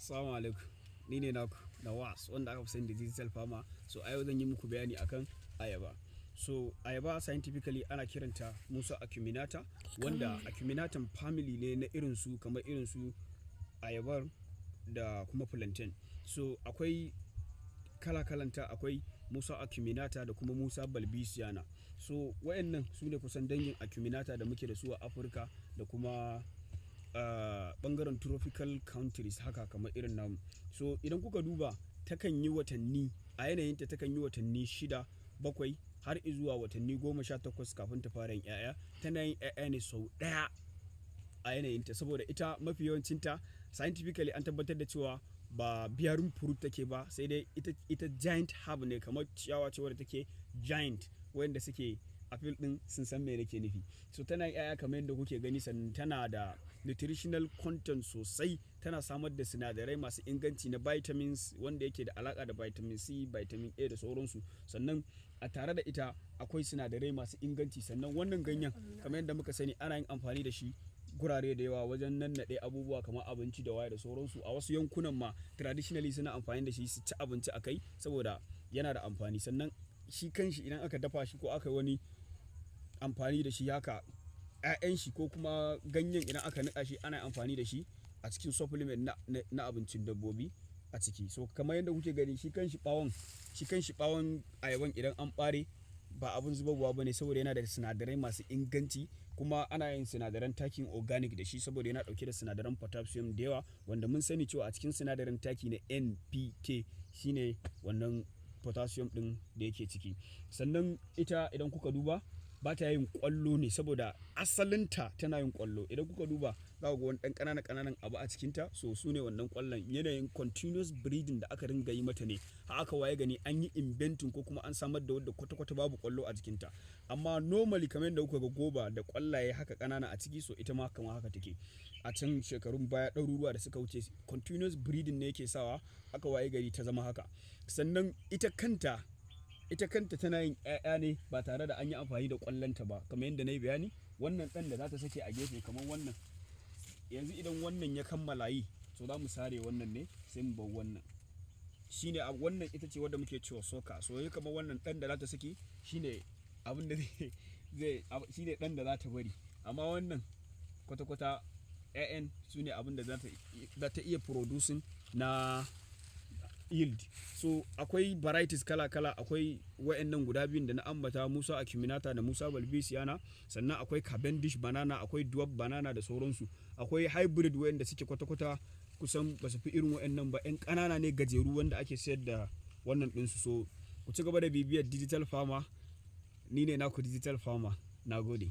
Assalamu alaikum. Ni ne naku Nawas wanda aka fi sani da Digital Farmer. So a yau zan yi muku bayani akan ayaba. So ayaba scientifically ana kiranta Musa acuminata, wanda acuminatum family ne na irin su kamar irin su ayabar da kuma plantain. So akwai kala-kalanta, akwai Musa acuminata da kuma Musa balbisiana. So waɗannan su ne kusan dangin acuminata da muke da su a Afirka da kuma ɓangaren tropical countries haka kamar irin namu. So idan kuka duba takan yi watanni a yanayinta takan yi watanni 6, 7 har izuwa watanni 18 kafin ta fara yin 'ya'ya. Tana yin 'ya'ya ne sau ɗaya a yanayinta saboda ita mafi yawancinta scientifically an tabbatar da cewa ba bearing fruit take ba, sai dai ita giant herb ne, kamar ciyawa ce wadda take giant, wanda suke a field ɗin sun san me nake nufi. So tana yin 'ya'ya kamar yadda kuke gani, sannan tana da nutritional content sosai. Tana samar da sinadarai masu inganci na vitamins wanda yake da alaƙa da vitamin C, vitamin A da sauransu. Sannan a tare da ita akwai sinadarai masu inganci. Sannan wannan ganyen kamar yadda muka sani ana yin amfani da shi gurare da yawa wajen nannaɗe abubuwa kamar abinci da waya da sauransu. A wasu yankunan ma traditionally suna amfani da shi su ci abinci a kai saboda yana da amfani. Sannan shi kanshi idan aka dafa shi ko aka yi wani amfani da shi haka, 'ya'yan shi ko kuma ganyen idan aka niƙa shi ana amfani da shi a cikin supplement na abincin dabbobi a ciki. So kamar yadda kuke gani shi kanshi ɓawon ayaban idan an ɓare ba abin zubarwa ba ne saboda yana da sinadarai masu inganci, kuma ana yin sinadaran takin organic da shi saboda yana ɗauke da sinadaran potassium da yawa, wanda mun sani cewa a cikin sinadaran taki na NPK shine wannan potassium ɗin da yake ciki. Sannan ita idan kuka duba ba ta yin ƙwallo ne saboda asalinta tana yin ƙwallo. Idan kuka duba za ku ga wani ɗan ƙananan abu a cikinta, so su ne wannan ƙwallon. Yanayin continuous breeding da aka ringa yi mata ne har aka waye gani an yi inventing ko kuma an samar da wadda kwata-kwata babu ƙwallo a jikinta. Amma normally kamar yadda kuka ga goba da ƙwallaye haka ƙanana a ciki, so ita ma kamar haka take. A can shekarun baya ɗaruruwa da suka wuce continuous breeding ne yake sawa aka waye gari ta zama haka. Sannan ita kanta tana yin 'ya'ya ne ba tare da an yi amfani da ƙwallonta ba, kamar yadda na yi bayani. Wannan ɗan da za ta sake a gefe kamar wannan, yanzu idan wannan ya kammala yi, so za mu sare wannan ne sai mu bar wannan. Shine wannan ita ce wadda muke cewa soka. So yi kamar wannan ɗan da za ta sake shine abin da shine ɗan da za ta bari. Amma wannan kwata-kwata 'ya'yan su ne abin da za ta iya producing na yield. So akwai varieties kala-kala. Akwai waɗannan guda biyun da na ambata, Musa acuminata da Musa balbisiana. Sannan akwai Cavendish banana, akwai dwarf banana da sauransu. Akwai hybrid waɗanda suke kwata-kwata kusan ba su fi irin waɗannan ba, 'yan ƙanana ne gajeru wanda ake sayar da wannan ɗinsu. So ku ci gaba da bibiyar Digital Farmer. Ni ne naku Digital Farmer. Na gode.